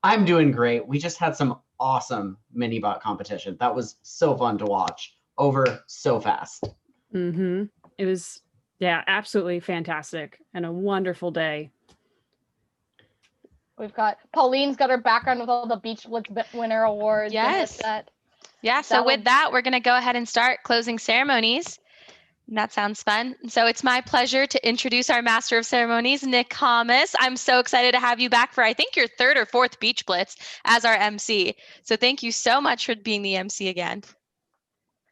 I'm doing great. We just had some awesome Minibot competition. That was so fun to watch. Over so fast. Mm-hmm. It was, yeah, absolutely fantastic and a wonderful day. We've got Pauline's got her background with all the Beach Blitz winner awards. Yes. And Yeah, so with that, we're going to go ahead and start closing ceremonies. And that sounds fun. So it's my pleasure to introduce our Master of Ceremonies, Nick Thomas. I'm so excited to have you back for, I think, your third or fourth Beach Blitz as our MC. So thank you so much for being the MC again.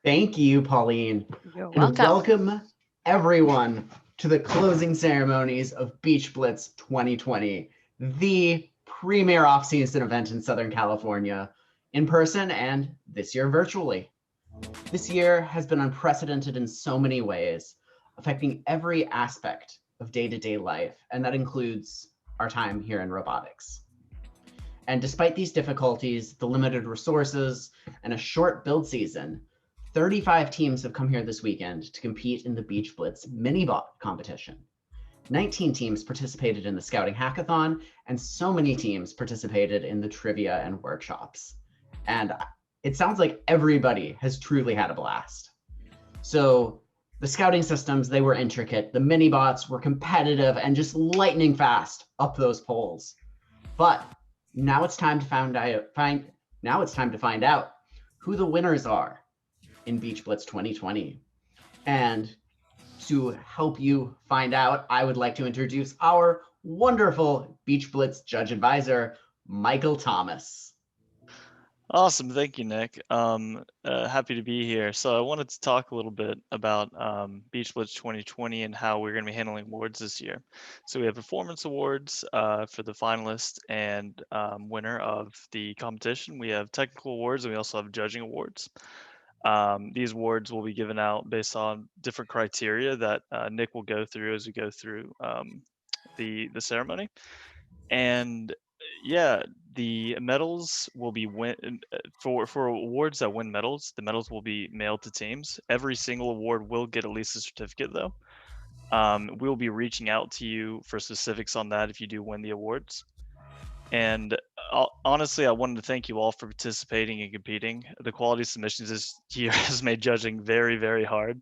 Thank you, Pauline. You're and welcome. Welcome everyone to the closing ceremonies of Beach Blitz 2020, the premier off-season event in Southern California, in person and this year virtually. This year has been unprecedented in so many ways, affecting every aspect of day-to-day life, and that includes our time here in robotics. And despite these difficulties, the limited resources, and a short build season, 35 teams have come here this weekend to compete in the Beach Blitz Minibot competition. 19 teams participated in the Scouting Hackathon, and so many teams participated in the trivia and workshops. And it sounds like everybody has truly had a blast. So the scouting systems, they were intricate. The Minibots were competitive and just lightning fast up those poles. But now it's time to find out who the winners are in Beach Blitz 2020. And to help you find out, I would like to introduce our wonderful Beach Blitz judge advisor, Michael Thomas. Awesome. Thank you, Nick. Happy to be here. So I wanted to talk a little bit about Beach Blitz 2020 and how we're going to be handling awards this year. So we have performance awards for the finalist and winner of the competition. We have technical awards, and we also have judging awards. These awards will be given out based on different criteria that Nick will go through as we go through the ceremony. And yeah, the medals will be for awards that win medals. The medals will be mailed to teams. Every single award will get at least a certificate, though. We'll be reaching out to you for specifics on that if you do win the awards. And honestly, I wanted to thank you all for participating and competing. The quality of submissions this year has made judging very, very hard.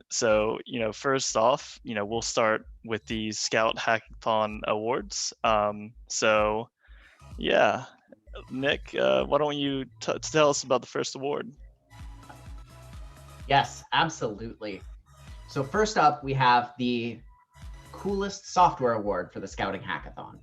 So, first off, we'll start with the Scout Hackathon Awards. So, yeah, Nick, why don't you tell us about the first award? Yes, absolutely. So first up, we have the Coolest Software Award for the Scouting Hackathon.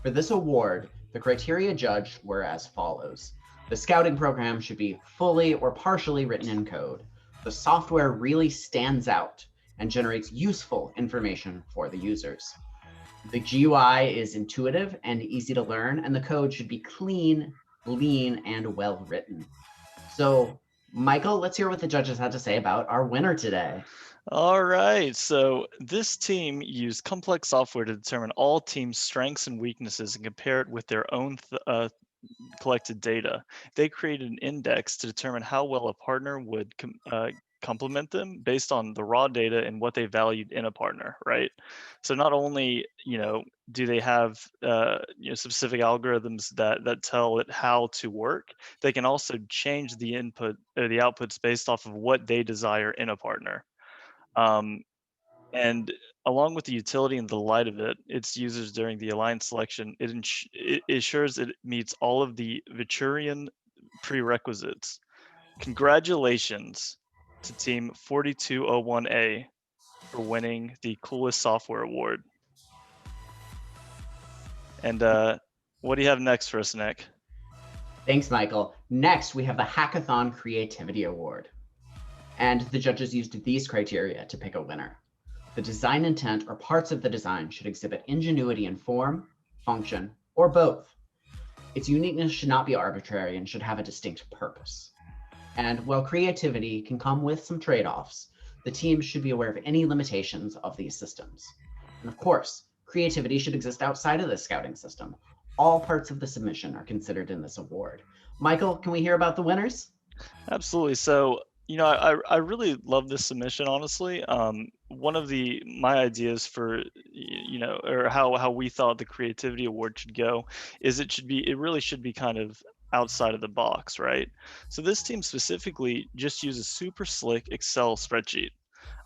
For this award, the criteria judged were as follows. The scouting program should be fully or partially written in code. The software really stands out and generates useful information for the users. The GUI is intuitive and easy to learn, and the code should be clean, lean, and well written. So, Michael, let's hear what the judges had to say about our winner today. All right, so this team used complex software to determine all teams' strengths and weaknesses and compare it with their own collected data. They created an index to determine how well a partner would complement them based on the raw data and what they valued in a partner, right? So not only, do they have specific algorithms that tell it how to work, they can also change the input or the outputs based off of what they desire in a partner. And along with the utility and the delight of its users during the alliance selection, it ensures it meets all of the Viturian prerequisites. Congratulations to Team 4201A for winning the Coolest Software Award. And what do you have next for us, Nick? Thanks, Michael. Next, we have the Hackathon Creativity Award. And the judges used these criteria to pick a winner. The design intent or parts of the design should exhibit ingenuity in form, function, or both. Its uniqueness should not be arbitrary and should have a distinct purpose. And while creativity can come with some trade-offs, the team should be aware of any limitations of these systems. And of course, creativity should exist outside of the scouting system. All parts of the submission are considered in this award. Michael, can we hear about the winners? Absolutely. So, I really love this submission, honestly. one of my ideas for, or how we thought the creativity award should go is it really should be kind of outside of the box, right? So this team specifically just used a super slick Excel spreadsheet.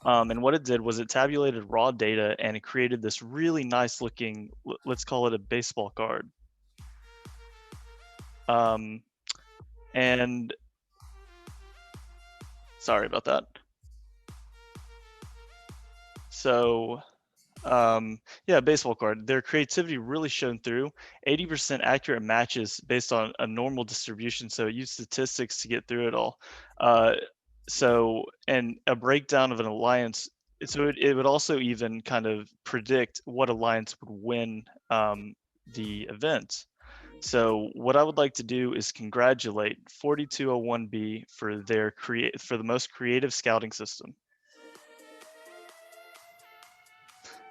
And what it did was it tabulated raw data and it created this really nice looking, let's call it a baseball card. And sorry about that. So yeah, baseball card. Their creativity really shone through. 80% accurate matches based on a normal distribution. So it used statistics to get through it all. And a breakdown of an alliance. So it would also even kind of predict what alliance would win the event. So what I would like to do is congratulate 4201B for the most creative scouting system.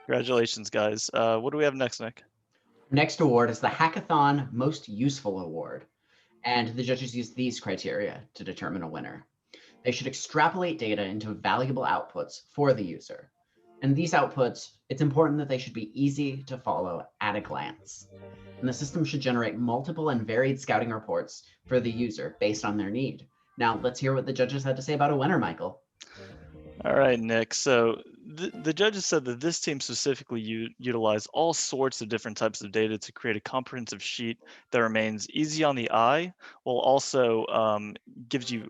Congratulations, guys. What do we have next, Nick? Next award is the Hackathon Most Useful Award. And the judges use these criteria to determine a winner. They should extrapolate data into valuable outputs for the user. And these outputs, it's important that they should be easy to follow at a glance. And the system should generate multiple and varied scouting reports for the user based on their need. Now, let's hear what the judges had to say about a winner, Michael. All right, Nick. So the judges said that this team specifically utilized all sorts of different types of data to create a comprehensive sheet that remains easy on the eye, while also gives you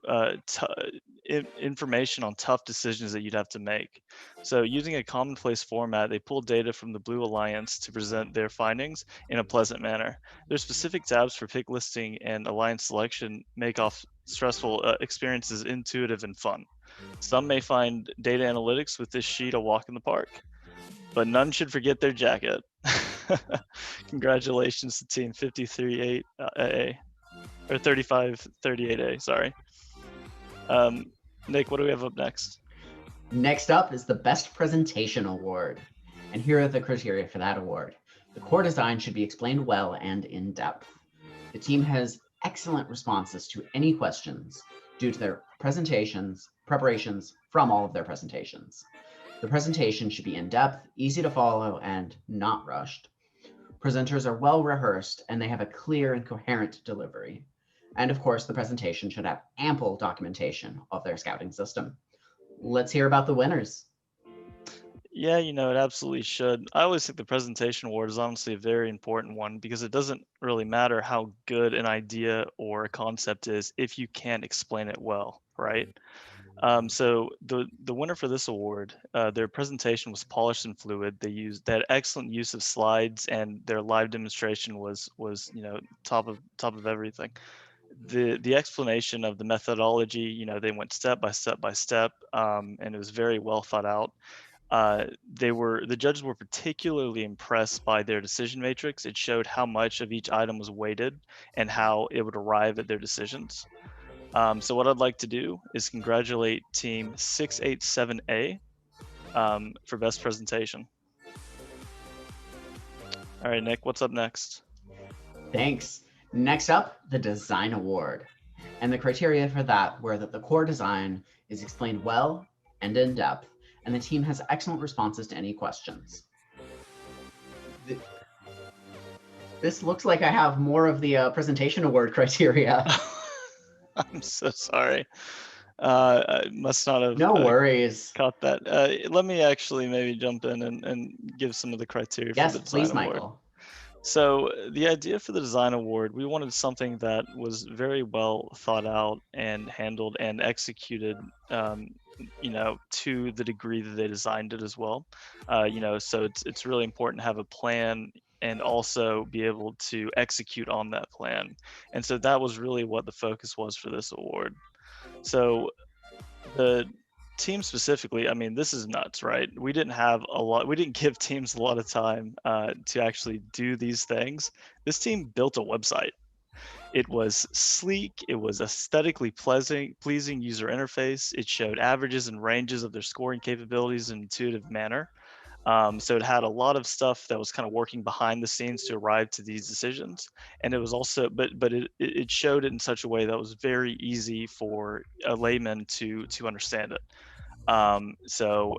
information on tough decisions that you'd have to make. So using a commonplace format, they pulled data from the Blue Alliance to present their findings in a pleasant manner. There's specific tabs for pick listing and alliance selection make off stressful experiences intuitive and fun. Some may find data analytics with this sheet a walk in the park, but none should forget their jacket. Congratulations to Team 53A, or 3538A, sorry. Nick, what do we have up next? Next up is the Best Presentation Award. And here are the criteria for that award. The core design should be explained well and in depth. The team has excellent responses to any questions due to their preparations from all of their presentations. The presentation should be in-depth, easy to follow, and not rushed. Presenters are well rehearsed and they have a clear and coherent delivery. And of course, the presentation should have ample documentation of their scouting system. Let's hear about the winners. Yeah, it absolutely should. I always think the presentation award is honestly a very important one because it doesn't really matter how good an idea or a concept is if you can't explain it well, right? So the winner for this award, their presentation was polished and fluid. They had excellent use of slides, and their live demonstration was top of everything. The explanation of the methodology, they went step by step, and it was very well thought out. The judges were particularly impressed by their decision matrix. It showed how much of each item was weighted and how it would arrive at their decisions. So what I'd like to do is congratulate Team 687A for best presentation. All right, Nick, what's up next? Thanks. Next up, the Design Award. And the criteria for that were that the core design is explained well and in depth, and the team has excellent responses to any questions. This looks like I have more of the presentation award criteria. I'm so sorry. I must not have No worries. caught that. Let me actually maybe jump in and give some of the criteria Yes, for the design please, award. Michael. So the idea for the design award, we wanted something that was very well thought out and handled and executed, to the degree that they designed it as well. So it's really important to have a plan and also be able to execute on that plan. And so that was really what the focus was for this award. So the team specifically, this is nuts, right? We didn't give teams a lot of time to actually do these things. This team built a website. It was sleek, it was aesthetically pleasing user interface. It showed averages and ranges of their scoring capabilities in an intuitive manner. So it had a lot of stuff that was kind of working behind the scenes to arrive to these decisions. And it was also, but it showed it in such a way that was very easy for a layman to understand it. So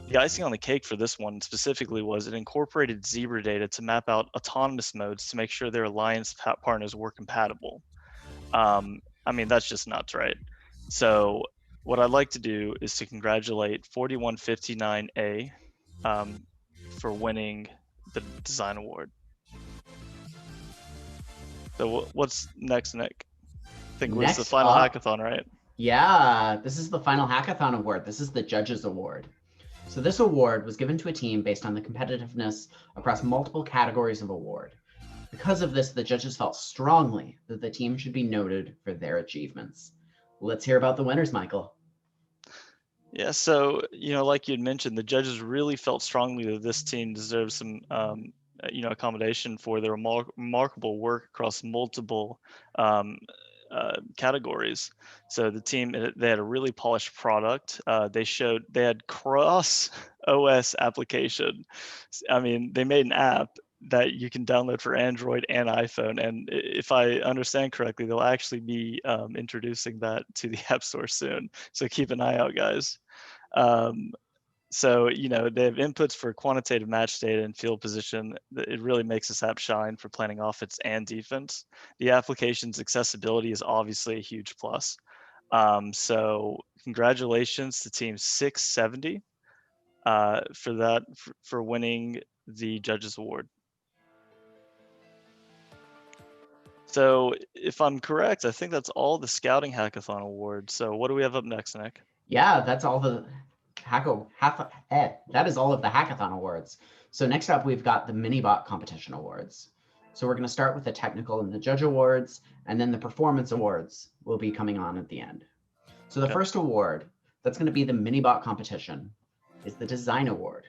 The icing on the cake for this one specifically was it incorporated zebra data to map out autonomous modes to make sure their alliance partners were compatible. I mean, that's just nuts, right? So what I'd like to do is to congratulate 4159A for winning the design award. So what's next, Nick? I think it's the Next final up- hackathon, right? Yeah, this is the final hackathon award. This is the judges award. So this award was given to a team based on the competitiveness across multiple categories of award. Because of this, the judges felt strongly that the team should be noted for their achievements. Let's hear about the winners, Michael. Yeah, so, like you'd mentioned, the judges really felt strongly that this team deserves some, accommodation for their remarkable work across multiple categories. So the team, they had a really polished product. They had cross OS application. I mean, they made an app that you can download for Android and iPhone. And if I understand correctly, they'll actually be introducing that to the App Store soon. So keep an eye out, guys. So, they have inputs for quantitative match data and field position. It really makes this app shine for planning offense and defense. The application's accessibility is obviously a huge plus. So congratulations to team 670 for winning the judges award. So if I'm correct, I think that's all the Scouting Hackathon awards. So what do we have up next, Nick? Yeah, that's all the that is all of the hackathon awards. So next up, we've got the Minibot competition awards. So we're going to start with the technical and the judge awards, and then the performance awards will be coming on at the end. So the first award, that's going to be the Minibot competition, is the design award.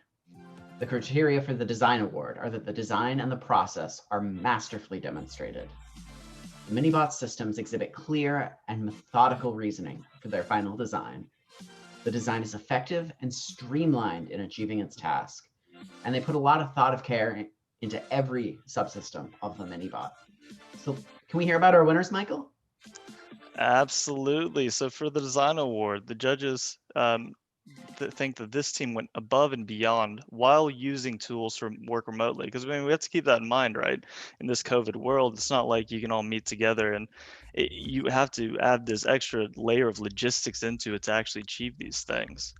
The criteria for the design award are that the design and the process are masterfully demonstrated. The Minibot systems exhibit clear and methodical reasoning for their final design. The design is effective and streamlined in achieving its task, and they put a lot of thought of care into every subsystem of the Minibot. So can we hear about our winners, Michael? Absolutely. So for the design award, the judges think that this team went above and beyond while using tools to work remotely. Because we have to keep that in mind, right? In this COVID world, it's not like you can all meet together, and you have to add this extra layer of logistics into it to actually achieve these things.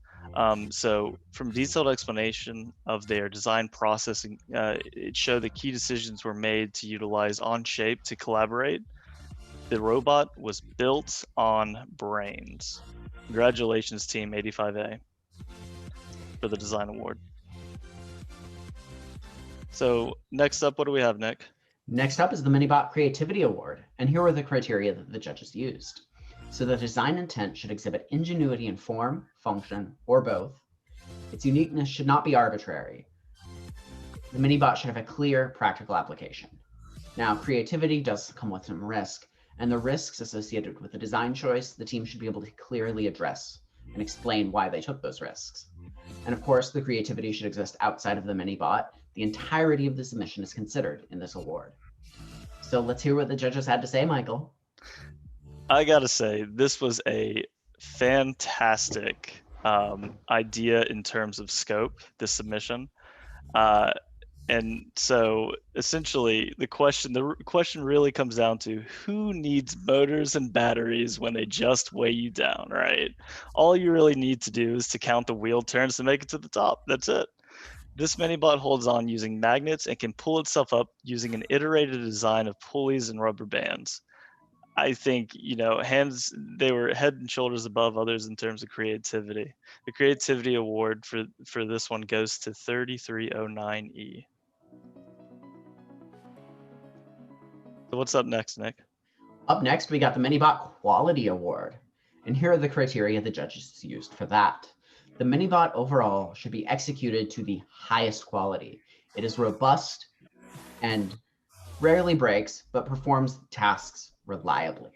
So from detailed explanation of their design processing, it showed that key decisions were made to utilize Onshape to collaborate. The robot was built on brains. Congratulations, Team 85A, for the design award. So next up, what do we have, Nick? Next up is the Minibot Creativity Award, and here are the criteria that the judges used. So the design intent should exhibit ingenuity in form, function, or both. Its uniqueness should not be arbitrary. The Minibot should have a clear, practical application. Now, creativity does come with some risk, and the risks associated with the design choice, the team should be able to clearly address and explain why they took those risks. And of course, the creativity should exist outside of the Minibot. The entirety of the submission is considered in this award. So let's hear what the judges had to say, Michael. I gotta say, this was a fantastic idea in terms of scope, this submission. And so essentially the question really comes down to who needs motors and batteries when they just weigh you down, right? All you really need to do is to count the wheel turns to make it to the top. That's it. This Minibot holds on using magnets and can pull itself up using an iterated design of pulleys and rubber bands. I think, they were head and shoulders above others in terms of creativity. The creativity award for this one goes to 3309E. So what's up next, Nick? Up next, we got the Minibot Quality Award. And here are the criteria the judges used for that. The Minibot overall should be executed to the highest quality. It is robust and rarely breaks, but performs tasks reliably.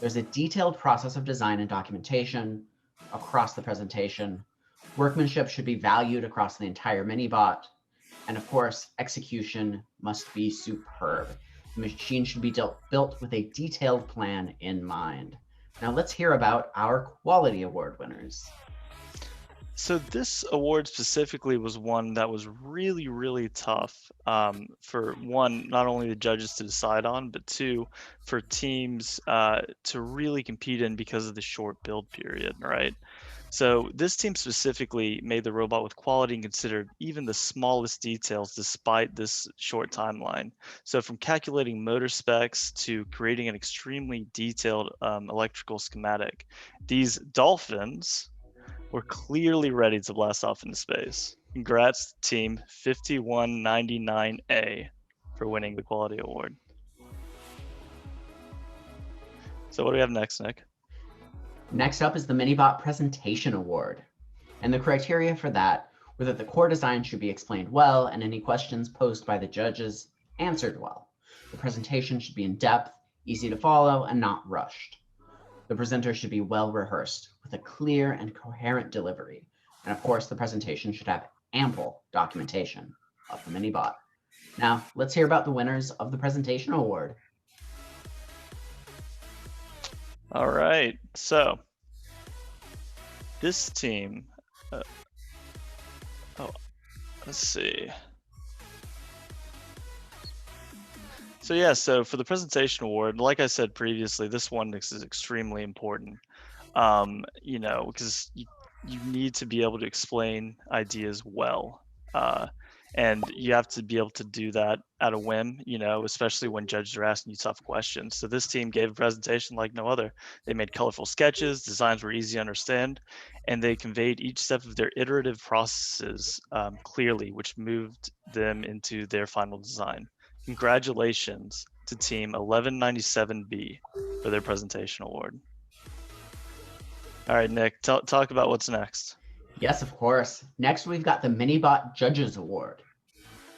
There's a detailed process of design and documentation across the presentation. Workmanship should be valued across the entire Minibot. And of course, execution must be superb. The machine should be built with a detailed plan in mind. Now let's hear about our Quality Award winners. So this award specifically was one that was really, really tough for one, not only the judges to decide on, but two, for teams to really compete in because of the short build period, right? So this team specifically made the robot with quality and considered even the smallest details despite this short timeline. So from calculating motor specs to creating an extremely detailed electrical schematic, these dolphins were clearly ready to blast off into space. Congrats, Team 5199A, for winning the Quality Award. So what do we have next, Nick? Next up is the Minibot Presentation Award. And the criteria for that were that the core design should be explained well and any questions posed by the judges answered well. The presentation should be in depth, easy to follow, and not rushed. The presenter should be well rehearsed with a clear and coherent delivery. And of course, the presentation should have ample documentation of the Minibot. Now, let's hear about the winners of the Presentation Award. All right, so this team, let's see. So yeah, so for the Presentation Award, like I said previously, this one is extremely important, you know, because you need to be able to explain ideas well. And you have to be able to do that at a whim, you know, especially when judges are asking you tough questions. So this team gave a presentation like no other. They made colorful sketches, designs were easy to understand, and they conveyed each step of their iterative processes clearly, which moved them into their final design. Congratulations to Team 1197B for their presentation award. All right, Nick, talk about what's next. Yes, of course. Next, we've got the Minibot Judges Award.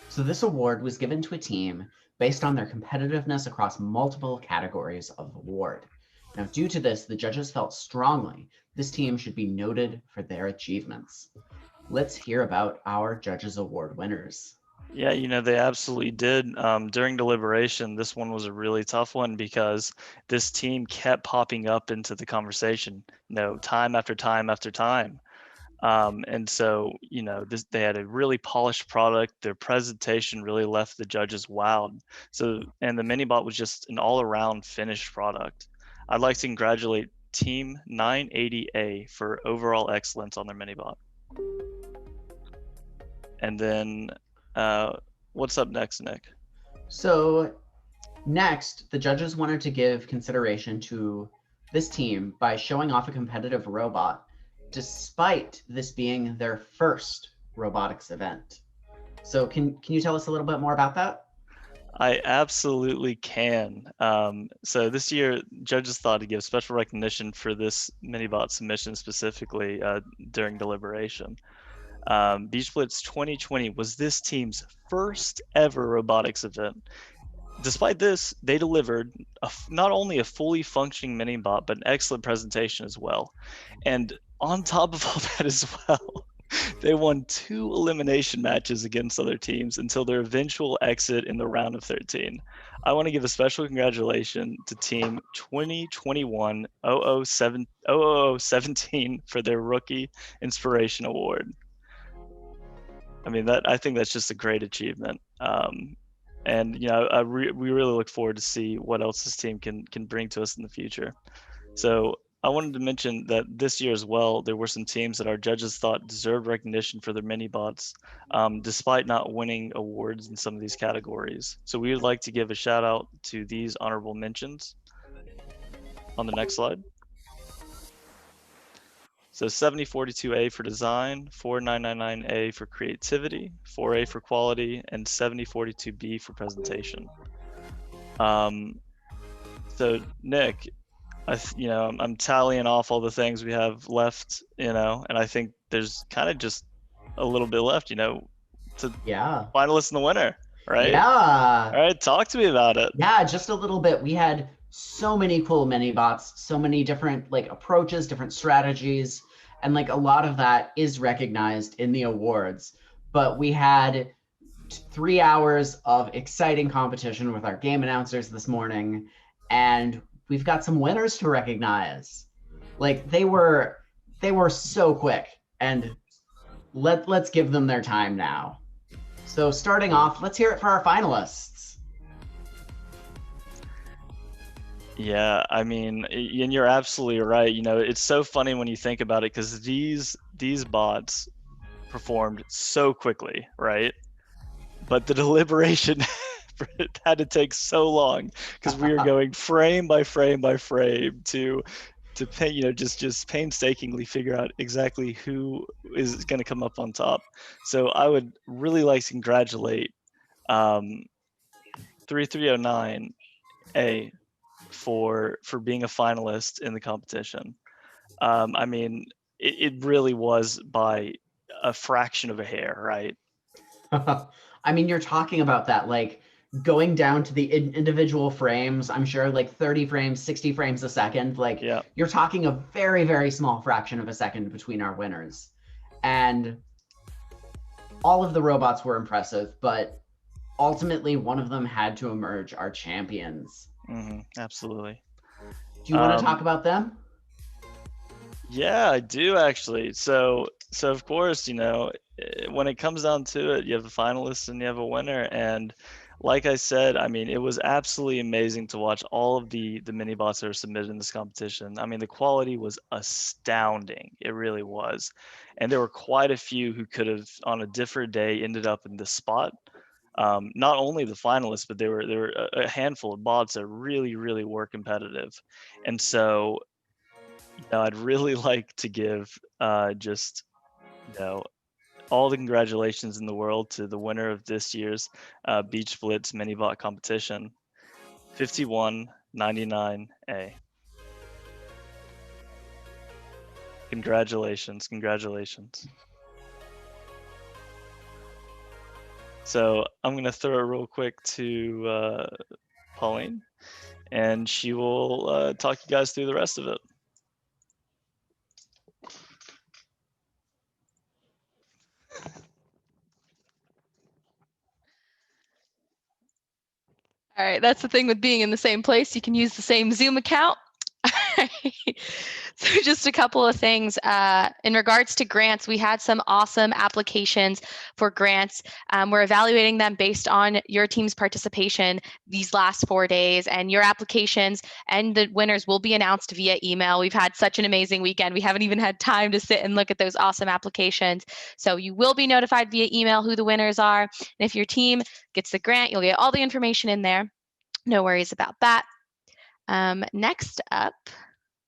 So this award was given to a team based on their competitiveness across multiple categories of award. Now, due to this, the judges felt strongly this team should be noted for their achievements. Let's hear about our Judges Award winners. Yeah, you know, they absolutely did. During deliberation, this one was a really tough one because this team kept popping up into the conversation, you know, time after time after time. And so, you know, they had a really polished product. Their presentation really left the judges wowed. So, and the Minibot was just an all-around finished product. I'd like to congratulate Team 980A for overall excellence on their Minibot. And then, what's up next, Nick? So next, the judges wanted to give consideration to this team by showing off a competitive robot despite this being their first robotics event. So can you tell us a little bit more about that? I absolutely can. So this year, judges thought to give special recognition for this Minibot submission specifically during deliberation. Beach Blitz 2020 was this team's first ever robotics event. Despite this, they delivered not only a fully functioning Minibot, but an excellent presentation as well. And on top of all that as well, they won 2 elimination matches against other teams until their eventual exit in the round of 13. I want to give a special congratulations to Team 2021 0017 for their Rookie Inspiration Award. I mean, I think that's just a great achievement. And, you know, we really look forward to see what else this team can bring to us in the future. So I wanted to mention that this year as well, there were some teams that our judges thought deserved recognition for their Minibots, despite not winning awards in some of these categories. So we would like to give a shout out to these honorable mentions on the next slide. So 7042A for design, 4999A for creativity, 4A for quality, and 7042B for presentation. So Nick, I'm tallying off all the things we have left, you know, and I think there's kind of just a little bit left, you know, to finalists and the winner, right? Yeah. All right, talk to me about it. Yeah, just a little bit. We had so many cool Minibots, so many different like approaches, different strategies, and like a lot of that is recognized in the awards. But we had 3 hours of exciting competition with our game announcers this morning, and we've got some winners to recognize. Like they were so quick and let's give them their time now. So starting off, let's hear it for our finalists. Yeah, I mean, and you're absolutely right. You know, it's so funny when you think about it because these bots performed so quickly, right? But the deliberation had to take so long because we were going frame by frame by frame to just painstakingly figure out exactly who is going to come up on top. So I would really like to congratulate 3309A for being a finalist in the competition. I mean, it really was by a fraction of a hair, right? I mean, you're talking about that, like going down to the individual frames, I'm sure like 30 frames, 60 frames a second. Like Yeah. you're talking a very, very small fraction of a second between our winners. And all of the robots were impressive, but ultimately one of them had to emerge our champions. Absolutely. Do you want to talk about them? Yeah, I do actually. So of course, you know, when it comes down to it, you have a finalist and you have a winner. And like I said, I mean, it was absolutely amazing to watch all of the mini-bots that were submitted in this competition. I mean, the quality was astounding. It really was. And there were quite a few who could have, on a different day, ended up in this spot. Not only the finalists, but there were a handful of bots that really, really were competitive. And so, you know, I'd really like to give just, you know, all the congratulations in the world to the winner of this year's Beach Blitz Minibot competition, 5199A. Congratulations, congratulations. So I'm gonna throw it real quick to Pauline, and she will talk you guys through the rest of it. All right, that's the thing with being in the same place. You can use the same Zoom account. So just a couple of things. In regards to grants, we had some awesome applications for grants. We're evaluating them based on your team's participation these last 4 days, and your applications and the winners will be announced via email. We've had such an amazing weekend. We haven't even had time to sit and look at those awesome applications. So you will be notified via email who the winners are. And if your team gets the grant, you'll get all the information in there. No worries about that. Next up,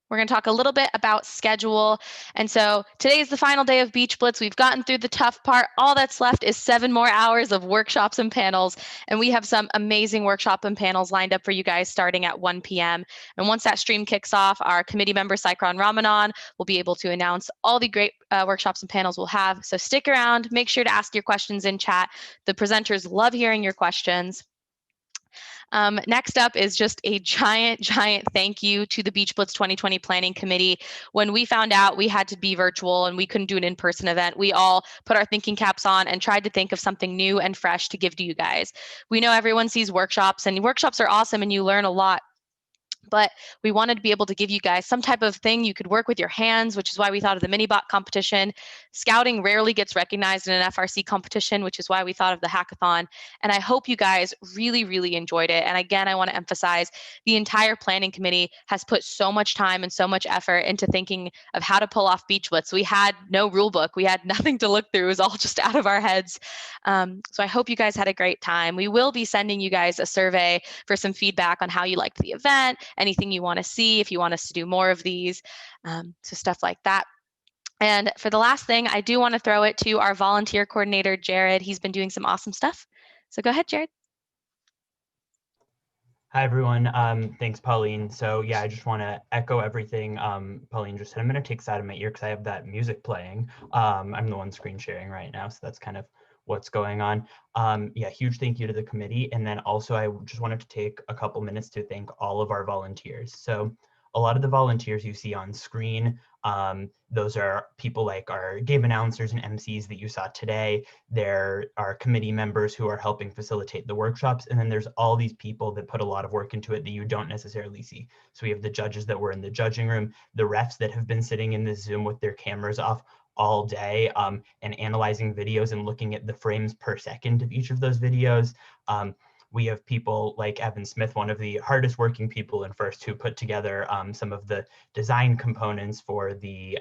we're going to talk a little bit about schedule. And so today is the final day of Beach Blitz. We've gotten through the tough part. All that's left is 7 more hours of workshops and panels. And we have some amazing workshop and panels lined up for you guys starting at 1 p.m. And once that stream kicks off, our committee member, Cycron Ramanan, will be able to announce all the great workshops and panels we'll have. So stick around. Make sure to ask your questions in chat. The presenters love hearing your questions. Next up is just a giant thank you to the Beach Blitz 2020 Planning Committee. When we found out we had to be virtual and we couldn't do an in-person event, we all put our thinking caps on and tried to think of something new and fresh to give to you guys. We know everyone sees workshops, and workshops are awesome and you learn a lot. But we wanted to be able to give you guys some type of thing you could work with your hands, which is why we thought of the Minibot competition. Scouting rarely gets recognized in an FRC competition, which is why we thought of the hackathon. And I hope you guys really enjoyed it. And again, I want to emphasize the entire planning committee has put so much time and so much effort into thinking of how to pull off Beach Blitz. We had no rule book. We had nothing to look through. It was all just out of our heads. So I hope you guys had a great time. We will be sending you guys a survey for some feedback on how you liked the event, anything you want to see, if you want us to do more of these, so stuff like that. And for the last thing, I do want to throw it to our volunteer coordinator, Jared. He's been doing some awesome stuff. So go ahead, Jared. Hi, everyone. Thanks, Pauline. So yeah, I just want to echo everything Pauline just said. I'm going to take this out of my ear because I have that music playing. I'm the one screen sharing right now, so that's kind of what's going on. Yeah, huge thank you to the committee. And then also I just wanted to take a couple minutes to thank all of our volunteers. So a lot of the volunteers you see on screen, those are people like our game announcers and MCs that you saw today. There are committee members who are helping facilitate the workshops. And then there's all these people that put a lot of work into it that you don't necessarily see. So we have the judges that were in the judging room, the refs that have been sitting in the Zoom with their cameras off, all day and analyzing videos and looking at the frames per second of each of those videos. We have people like Evan Smith, one of the hardest working people in FIRST, who put together some of the design components for the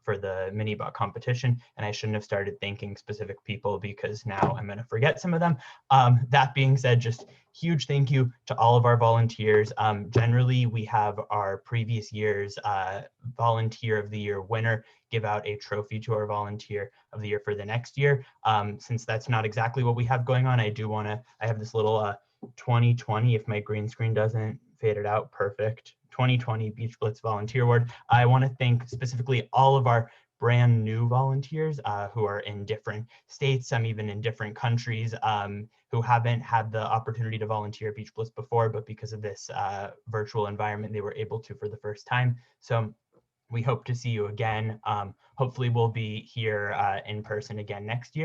Minibot competition. And I shouldn't have started thanking specific people because now I'm going to forget some of them. That being said, just huge thank you to all of our volunteers. Generally, we have our previous year's Volunteer of the Year winner give out a trophy to our Volunteer of the Year for the next year. Since that's not exactly what we have going on, I have this little 2020, if my green screen doesn't fade it out, perfect. 2020 Beach Blitz Volunteer Award. I want to thank specifically all of our brand new volunteers who are in different states, some even in different countries, who haven't had the opportunity to volunteer at Beach Blitz before, but because of this virtual environment, they were able to for the first time. So we hope to see you again. Hopefully we'll be here in person again next year.